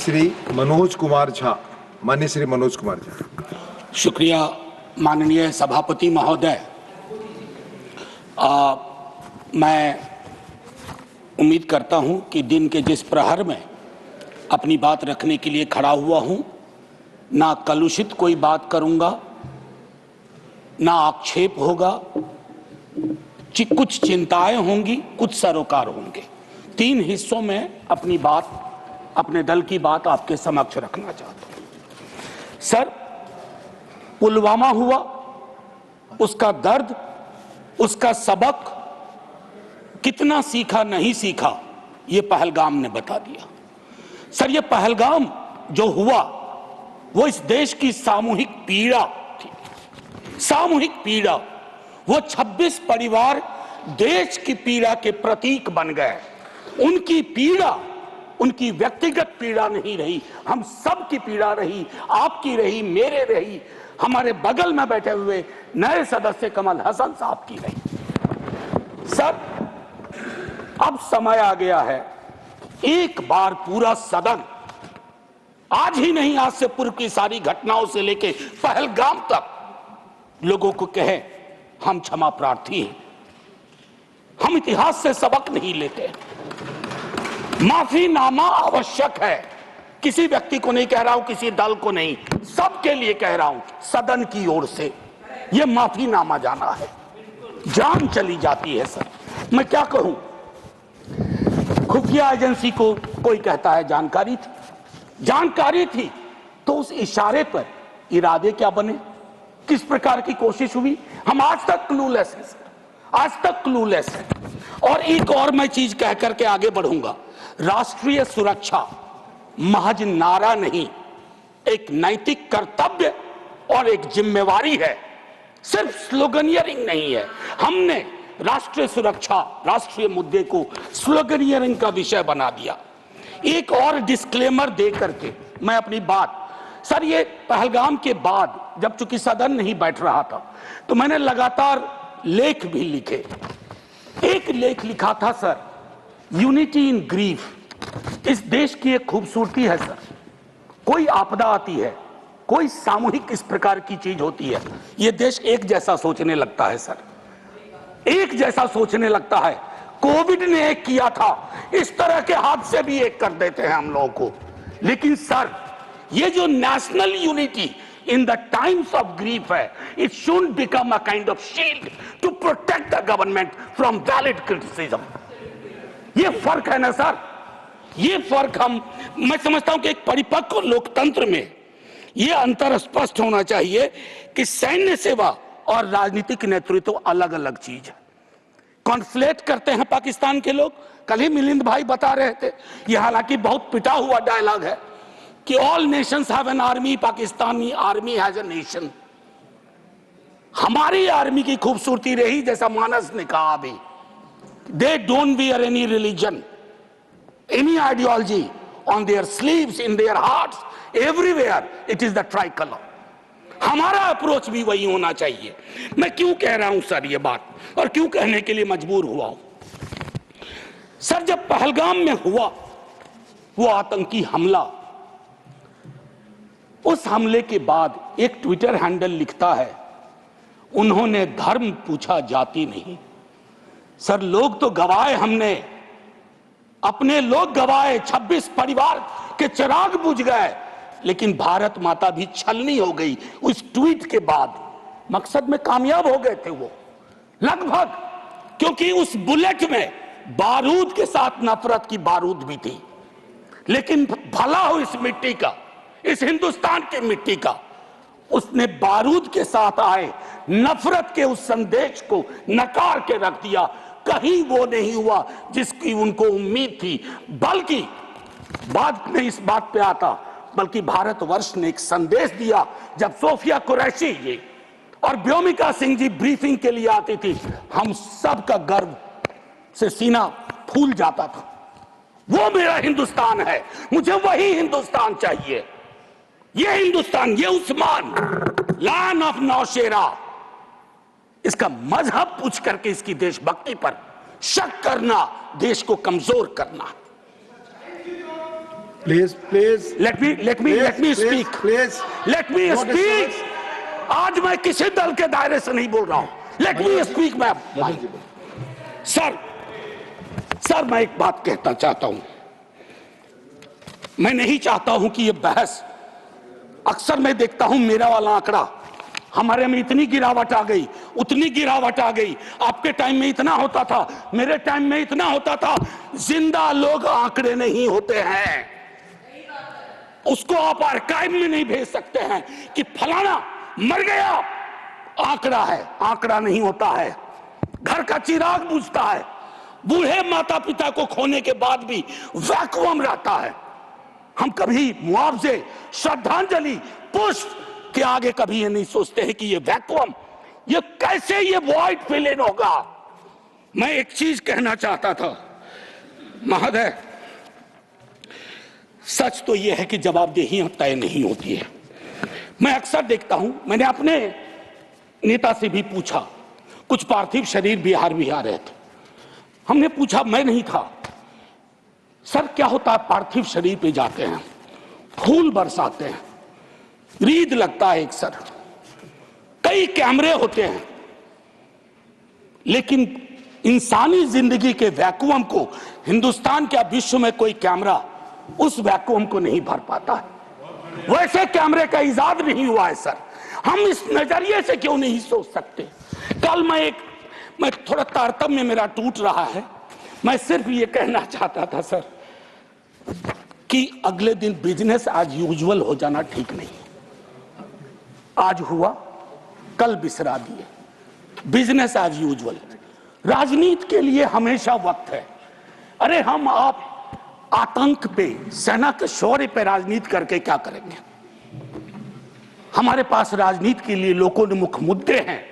श्री मनोज कुमार झा। माननीय श्री मनोज कुमार झा। शुक्रिया माननीय सभापति महोदय। मैं उम्मीद करता हूं कि दिन के जिस प्रहर में अपनी बात रखने के लिए खड़ा हुआ हूं, ना कलुषित कोई बात करूंगा, ना आक्षेप होगा, कुछ चिंताएं होंगी, कुछ सरोकार होंगे। 3 हिस्सों में अपनी बात, अपने दल की बात आपके समक्ष रखना चाहता हूं। सर, पुलवामा हुआ, उसका दर्द, उसका सबक कितना सीखा नहीं सीखा, ये पहलगाम ने बता दिया। सर, ये पहलगाम जो हुआ वो इस देश की सामूहिक पीड़ा थी, सामूहिक पीड़ा। वो 26 परिवार देश की पीड़ा के प्रतीक बन गए। उनकी पीड़ा उनकी व्यक्तिगत पीड़ा नहीं रही, हम सब की पीड़ा रही, आपकी रही, मेरे रही, हमारे बगल में बैठे हुए नए सदस्य कमल हसन साहब की रही। सर, अब समय आ गया है, एक बार पूरा सदन, आज ही नहीं, आज से पूर्व की सारी घटनाओं से लेके पहलगाम तक, लोगों को कहे हम क्षमा प्रार्थी हैं, हम इतिहास से सबक नहीं लेते। माफीनामा आवश्यक है। किसी व्यक्ति को नहीं कह रहा हूं, किसी दल को नहीं, सबके लिए कह रहा हूं, सदन की ओर से यह माफीनामा जाना है। जान चली जाती है। सर, मैं क्या कहूं, खुफिया एजेंसी को कोई कहता है जानकारी थी, जानकारी थी तो उस इशारे पर इरादे क्या बने, किस प्रकार की कोशिश हुई, हम आज तक क्लूलेस हैं सर, आज तक क्लूलेस है। और एक और मैं चीज कह करके आगे बढ़ूंगा, राष्ट्रीय सुरक्षा महज नारा नहीं, एक नैतिक कर्तव्य और एक जिम्मेवारी है, सिर्फ स्लोगनियरिंग नहीं है। हमने राष्ट्रीय सुरक्षा, राष्ट्रीय मुद्दे को स्लोगनियरिंग का विषय बना दिया। एक और डिस्क्लेमर दे करके मैं अपनी बात, सर, ये पहलगाम के बाद जब चूंकि सदन नहीं बैठ रहा था तो मैंने लगातार लेख भी लिखे। एक लेख लिखा था सर, यूनिटी इन ग्रीफ। इस देश की एक खूबसूरती है सर, कोई आपदा आती है, कोई सामूहिक इस प्रकार की चीज होती है, यह देश एक जैसा सोचने लगता है सर, एक जैसा सोचने लगता है। कोविड ने एक किया था, इस तरह के हादसे भी एक कर देते हैं हम लोगों को। लेकिन सर, ये जो national unity in the times of grief है, it should become a kind of shield to protect the government from valid criticism. ये फर्क है ना सर, ये फर्क मैं समझता हूं कि एक परिपक्व लोकतंत्र में ये अंतर स्पष्ट होना चाहिए कि सैन्य सेवा और राजनीतिक नेतृत्व अलग अलग चीज है। कॉन्फ्लेट करते हैं पाकिस्तान के लोग। कल ही मिलिंद भाई बता रहे थे, ये हालांकि बहुत पिटा हुआ डायलॉग है कि all Nations have an army, Pakistani army has a nation. हमारी आर्मी की खूबसूरती रही, जैसा मानस ने कहा अभी, they don't wear any religion, any ideology on their sleeves, in their hearts, everywhere it is the tricolour. हमारा अप्रोच भी वही होना चाहिए। मैं क्यों कह रहा हूं सर ये बात, और क्यों कहने के लिए मजबूर हुआ हूं सर, जब पहलगाम में हुआ वो आतंकी हमला, उस हमले के बाद एक ट्विटर हैंडल लिखता है, उन्होंने धर्म पूछा, जाति नहीं। सर, लोग तो गवाए, हमने अपने लोग गवाए, 26 परिवार के चिराग बुझ गए, लेकिन भारत माता भी छलनी हो गई उस ट्वीट के बाद। मकसद में कामयाब हो गए थे वो लगभग, क्योंकि उस बुलेट में बारूद के साथ नफरत की बारूद भी थी। लेकिन भला हो इस मिट्टी का, इस हिंदुस्तान की मिट्टी का, उसने बारूद के साथ आए नफरत के उस संदेश को नकार के रख दिया। कहीं वो नहीं हुआ जिसकी उनको उम्मीद थी, बल्कि बाद में इस बात पे आता, बल्कि भारतवर्ष ने एक संदेश दिया। जब सोफिया कुरैशी जी और व्योमिका सिंह जी ब्रीफिंग के लिए आती थी, हम सब का गर्व से सीना फूल जाता था। वो मेरा हिंदुस्तान है, मुझे वही हिंदुस्तान चाहिए। ये हिंदुस्तान, ये उस्मान, लैंड ऑफ नौशेरा, इसका मजहब पूछ करके इसकी देशभक्ति पर शक करना देश को कमजोर करना। Please, please. Let me speak. Please. Let me No speak. disturbance. आज मैं किसी दल के दायरे से नहीं बोल रहा हूं. Let me speak, ma'am. Sir मैं एक बात कहना चाहता हूं. मैं नहीं चाहता हूं कि ये बहस, अक्सर मैं देखता हूं मेरा वाला आंकड़ा, हमारे में इतनी गिरावट आ गई, उतनी गिरावट आ गई, आपके टाइम में इतना होता था, मेरे टाइम में इतना होता था. जिंदा लोग आंकड़े नहीं होते हैं. उसको आप आर्काइव में नहीं भेज सकते हैं कि फलाना मर गया. आंकड़ा है, आंकड़ा नहीं होता है. घर का चिराग बुझता है. बूढ़े माता पिता को खोने के बाद भी वैक्यूम रहता है. हम कभी मुआवजे, श्रद्धांजलि, पुष्प के आगे कभी ये नहीं सोचते हैं कि ये वैक्यूम, ये कैसे ये वॉइड फिल इन होगा. मैं एक चीज कहना चाहता था महोदय, सच तो यह है कि जवाबदेही तय नहीं होती है. मैं अक्सर देखता हूं, मैंने अपने नेता से भी पूछा, कुछ पार्थिव शरीर बिहार भी आ रहे थे. हमने पूछा, मैं नहीं था, सर क्या होता है पार्थिव शरीर पे जाते हैं, फूल बरसाते हैं, रीद लगता है एक सर, कई कैमरे होते हैं, लेकिन इंसानी जिंदगी के वैक्यूम को हिंदुस्तान क्या विश्व में कोई कैमरा उस वैक्यूम को नहीं भर पाता है. वैसे कैमरे का इजाद नहीं हुआ है सर. हम इस नजरिए से क्यों नहीं सोच सकते. कल मैं थोड़ा तारतम्य मेरा टूट रहा है. मैं सिर्फ ये कहना चाहता था सर कि अगले दिन बिजनेस आज यूजुअल हो जाना ठीक नहीं. आज हुआ, कल बिसरा दिए. Business as usual. राजनीति के लिए हमेशा वक्त है. अरे हम आप आतंक पे, सेना के शौर्य पे राजनीति करके क्या करेंगे. हमारे पास राजनीति के लिए लोकोन्मुख मुद्दे हैं,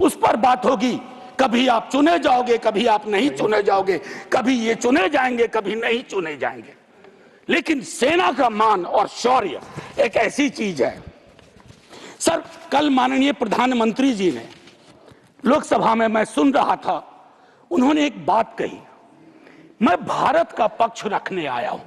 उस पर बात होगी. कभी आप चुने जाओगे, कभी आप नहीं चुने जाओगे, कभी ये चुने जाएंगे, कभी नहीं चुने जाएंगे. लेकिन सेना का मान और शौर्य एक ऐसी चीज है. सर कल माननीय प्रधानमंत्री जी ने लोकसभा में, मैं सुन रहा था, उन्होंने एक बात कही, मैं भारत का पक्ष रखने आया हूं.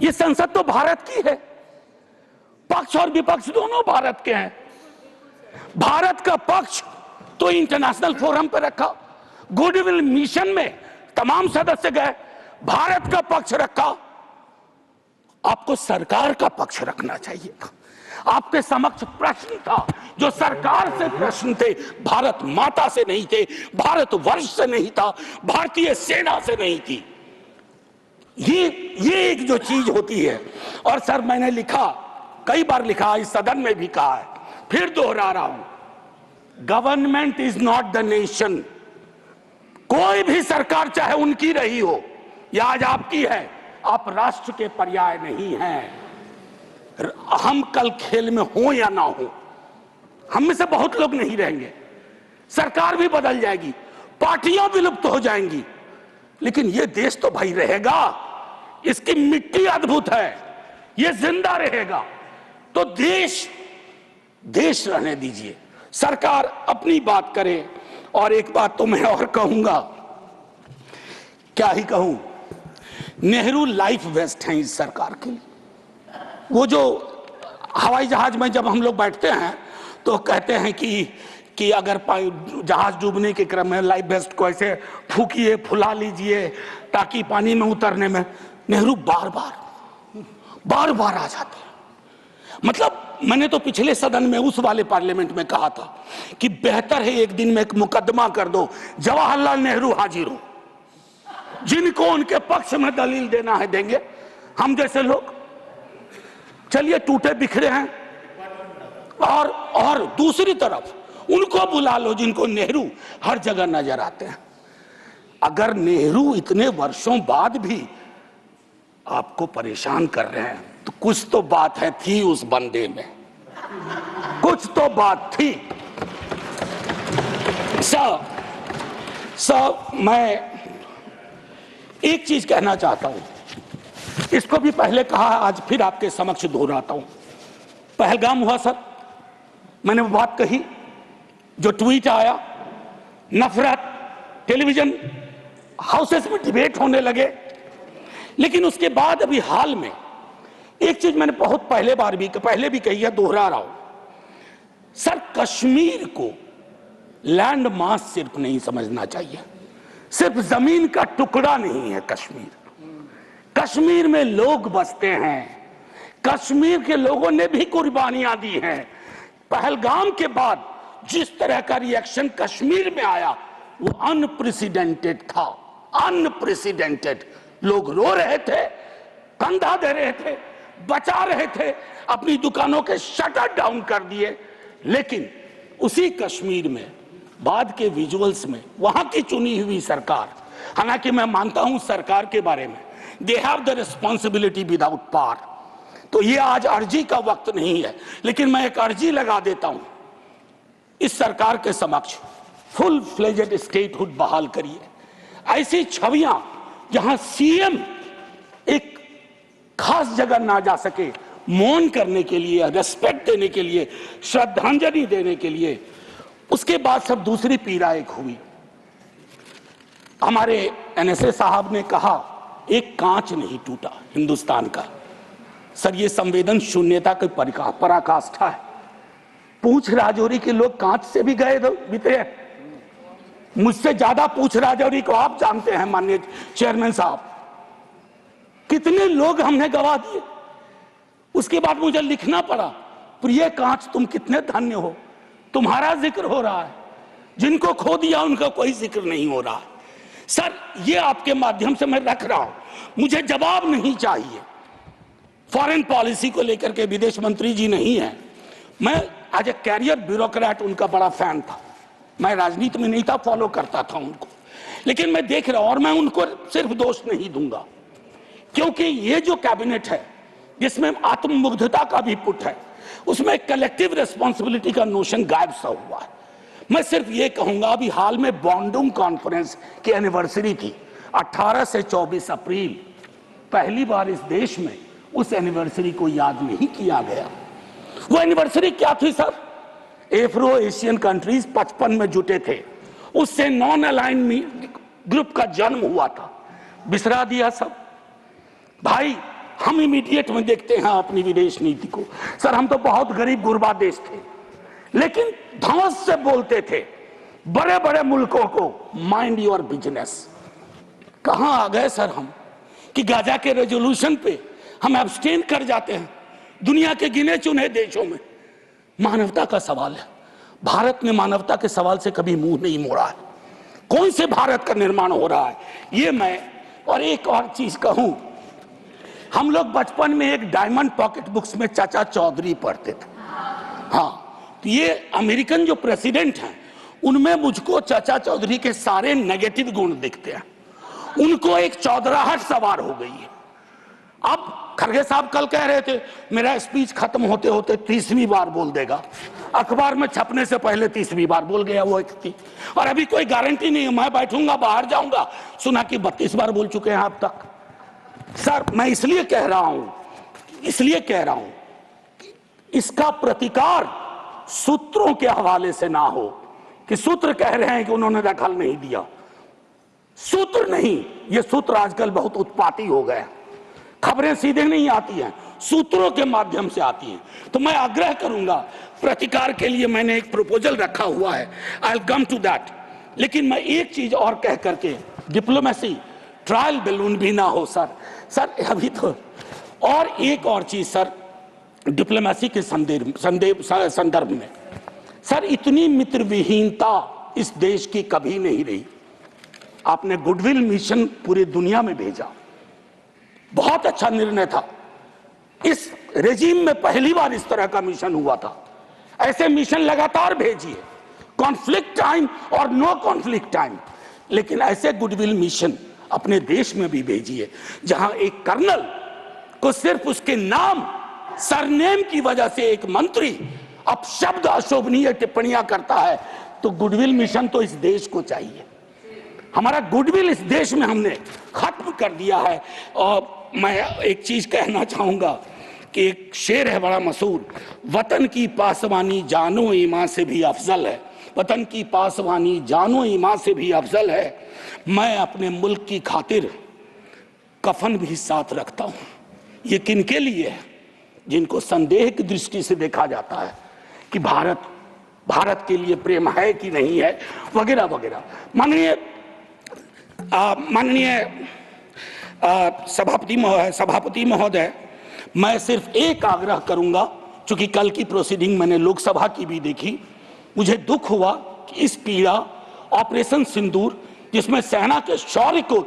ये संसद तो भारत की है, पक्ष और विपक्ष दोनों भारत के हैं. भारत का पक्ष तो इंटरनेशनल फोरम पर रखा, गुडविल मिशन में तमाम सदस्य गए, भारत का पक्ष रखा. आपको सरकार का पक्ष रखना चाहिए था. आपके समक्ष प्रश्न था, जो सरकार से प्रश्न थे, भारत माता से नहीं थे, भारत वर्ष से नहीं था, भारतीय सेना से नहीं थी. ये एक जो चीज होती है. और सर मैंने लिखा, कई बार लिखा, इस सदन में भी कहा है, फिर दोहरा रहा हूं, government is not the nation. कोई भी सरकार चाहे उनकी रही हो या आज आपकी है, आप राष्ट्र के पर्याय नहीं हैं. हम कल खेल में हो या ना हो, हम में से बहुत लोग नहीं रहेंगे, सरकार भी बदल जाएगी, पार्टियां विलुप्त हो जाएंगी, लेकिन ये देश तो भाई रहेगा. इसकी मिट्टी अद्भुत है, ये जिंदा रहेगा. तो देश रहने दीजिए, सरकार अपनी बात करे. और एक बात तो मैं और कहूंगा, क्या ही कहूं, नेहरू लाइफ वेस्ट हैं इस सरकार के लिए. वो जो हवाई जहाज में जब हम लोग बैठते हैं तो कहते हैं कि अगर जहाज डूबने के क्रम में लाइफ वेस्ट को ऐसे फूकिए, फुला लीजिए ताकि पानी में उतरने में, नेहरू बार बार आ जाते हैं. मतलब मैंने तो पिछले सदन में, उस वाले पार्लियामेंट में कहा था कि बेहतर है एक दिन में एक मुकदमा कर दो, जवाहरलाल नेहरू हाजिर हो, जिनको उनके पक्ष में दलील देना है देंगे, हम जैसे लोग चलिए टूटे बिखरे हैं. और दूसरी तरफ उनको बुला लो जिनको नेहरू हर जगह नजर आते हैं. अगर नेहरू इतने वर्षों बाद भी आपको परेशान कर रहे हैं तो कुछ तो बात है, थी उस बंदे में, कुछ तो बात थी. मैं एक चीज कहना चाहता हूं, इसको भी पहले कहा, आज फिर आपके समक्ष दोहराता हूं. पहलगाम हुआ सर, मैंने वो बात कही, जो ट्वीट आया, नफरत, टेलीविजन हाउसेस में डिबेट होने लगे, लेकिन उसके बाद अभी हाल में एक चीज मैंने बहुत पहले भी कही है, दोहरा रहा हूं सर, कश्मीर को लैंड मास सिर्फ नहीं समझना चाहिए, सिर्फ जमीन का टुकड़ा नहीं है कश्मीर। कश्मीर में लोग बसते हैं, कश्मीर के लोगों ने भी कुर्बानियां दी हैं। पहलगाम के बाद जिस तरह का रिएक्शन कश्मीर में आया वो अनप्रेसिडेंटेड था, अनप्रेसिडेंटेड। लोग रो रहे थे, कंधा दे रहे थे, बचा रहे थे, अपनी दुकानों के शटर डाउन कर दिए। लेकिन उसी कश्मीर में बाद के विजुअल्स में वहां की चुनी हुई सरकार, हालांकि मैं मानता हूं सरकार के बारे में, they have the responsibility without power, तो ये आज अर्जी का वक्त नहीं है, लेकिन मैं एक अर्जी लगा देता हूं इस सरकार के समक्ष, फुल फ्लेजेड स्टेटहुड बहाल करिए। ऐसी छवियां जहां सीएम एक खास जगह ना जा सके, मौन करने के लिए, रेस्पेक्ट देने के लिए, श्रद्धांजलि देने के लिए। उसके बाद सब दूसरी पीड़ा एक हुई, हमारे एनएसए साहब ने कहा एक कांच नहीं टूटा हिंदुस्तान का। सर ये संवेदन शून्यता की पराकाष्ठा है। पूंछ राजौरी के लोग कांच से भी गए बीते हैं, मुझसे ज्यादा पूंछ राजौरी को आप जानते हैं माननीय चेयरमैन साहब, कितने लोग हमने गवा दिए। उसके बाद मुझे लिखना पड़ा, प्रिय कांच तुम कितने धन्य हो, तुम्हारा जिक्र हो रहा है, जिनको खो दिया उनका कोई जिक्र नहीं हो रहा। सर ये आपके माध्यम से मैं रख रहा हूं, मुझे जवाब नहीं चाहिए। फॉरेन पॉलिसी को लेकर के विदेश मंत्री जी नहीं है, मैं एज ए कैरियर ब्यूरोक्रेट उनका बड़ा फैन था, मैं राजनीति में नहीं था, फॉलो करता था उनको, लेकिन मैं देख रहा हूं और मैं उनको सिर्फ दोष नहीं दूंगा, क्योंकि ये जो कैबिनेट है जिसमें आत्ममुग्धता का भी पुट है, उसमें कलेक्टिव रिस्पॉन्सिबिलिटी का नोशन गायब सा हुआ है। मैं सिर्फ ये कहूंगा, अभी हाल में बॉन्डुंग कॉन्फ्रेंस की एनिवर्सरी थी 18 से 24 अप्रैल, पहली बार इस देश में उस एनिवर्सरी को याद नहीं किया गया। वो एनिवर्सरी क्या थी सर? एफ्रो एशियन कंट्रीज 55 में जुटे थे, उससे नॉन अलाइन ग्रुप का जन्म हुआ था, बिसरा दिया सब। भाई हम इमीडिएट में देखते हैं अपनी विदेश नीति को, सर हम तो बहुत गरीब गुरबा देश थे, लेकिन धौंस से बोलते थे बड़े बड़े मुल्कों को माइंड योर बिजनेस। कहां आ गए सर हम कि गाजा के रेजोल्यूशन पे हम एब्सटेन कर जाते हैं दुनिया के गिने चुने देशों में। मानवता का सवाल है, भारत ने मानवता के सवाल से कभी मुंह नहीं मोड़ा है। कौन से भारत का निर्माण हो रहा है ये मैं, और एक और चीज कहूं, हम लोग बचपन में एक डायमंड पॉकेट बुक्स में चाचा चौधरी पढ़ते थे। हाँ, तो ये अमेरिकन जो प्रेसिडेंट हैं उनमें मुझको चाचा चौधरी के सारे नेगेटिव गुण दिखते हैं, उनको एक चौधराहट सवार हो गई है। अब खरगे साहब कल कह रहे थे मेरा स्पीच खत्म होते होते 30वीं बार बोल देगा, अखबार में छपने से पहले 30वीं बार बोल गया वो व्यक्ति, और अभी कोई गारंटी नहीं है, मैं बैठूंगा बाहर जाऊंगा सुना कि 32 बार बोल चुके हैं अब तक। सर मैं इसलिए कह रहा हूं इसका प्रतिकार सूत्रों के हवाले से ना हो कि सूत्र कह रहे हैं कि उन्होंने दखल नहीं दिया। सूत्र नहीं, ये सूत्र आजकल बहुत उत्पाती हो गए, खबरें सीधे नहीं आती हैं, सूत्रों के माध्यम से आती हैं। तो मैं आग्रह करूंगा, प्रतिकार के लिए मैंने एक प्रपोजल रखा हुआ है, I will come to that. लेकिन मैं एक चीज और कह करके, डिप्लोमेसी ट्रायल बैलून भी ना हो सर अभी तो। और एक और चीज सर, डिप्लोमेसी के संदर्भ में सर, इतनी मित्र विहीनता इस देश की कभी नहीं रही। आपने गुडविल मिशन पूरी दुनिया में भेजा, बहुत अच्छा निर्णय था। इस रेजिम में पहली बार इस तरह का मिशन हुआ था। ऐसे मिशन लगातार भेजिए, कॉन्फ्लिक्ट टाइम और नो कॉन्फ्लिक्ट टाइम, लेकिन ऐसे गुडविल मिशन अपने देश में भी भेजिए जहां एक कर्नल को सिर्फ उसके नाम सरनेम की वजह से एक मंत्री अपशब्द अशोभनीय टिप्पणियां करता है। तो गुडविल मिशन तो इस देश को चाहिए, हमारा गुडविल इस देश में हमने खत्म कर दिया है। और मैं एक चीज कहना चाहूंगा कि एक शेर है बड़ा मशहूर, वतन की पासवानी जानो ईमान से भी अफजल है, वतन की पासवानी जानो ईमान से भी अफजल है। मैं अपने मुल्क की खातिर कफन भी साथ रखता हूं। ये किनके लिए है? जिनको संदेह की दृष्टि से देखा जाता है कि भारत के लिए प्रेम है कि नहीं है, वगैरह वगैरह। माननीय सभापति महोदय, मैं सिर्फ एक आग्रह करूंगा, चूंकि कल की प्रोसीडिंग मैंने लोकसभा की भी देखी, मुझे दुख हुआ कि इस पीड़ा ऑपरेशन सिंदूर, जिसमें सेना के शौर्य को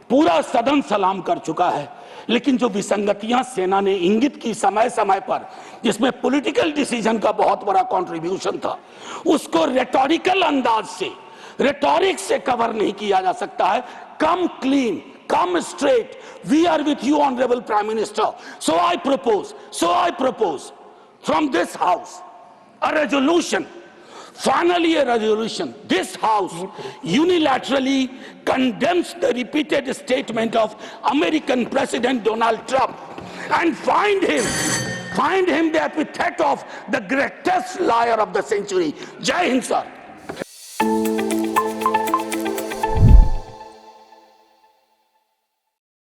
पूरा सदन सलाम कर चुका है, लेकिन जो विसंगतियां सेना ने इंगित की समय समय पर, जिसमें पॉलिटिकल डिसीजन का बहुत बड़ा कंट्रीब्यूशन था, उसको रेटोरिकल अंदाज से, रेटोरिक से कवर नहीं किया जा सकता है। कम clean, come straight. We are with you, Honorable Prime Minister. So I propose from this House a resolution, finally a resolution. This House unilaterally condemns the repeated statement of American President Donald Trump and find him the epithet of the greatest liar of the century. Jai Hind, sir.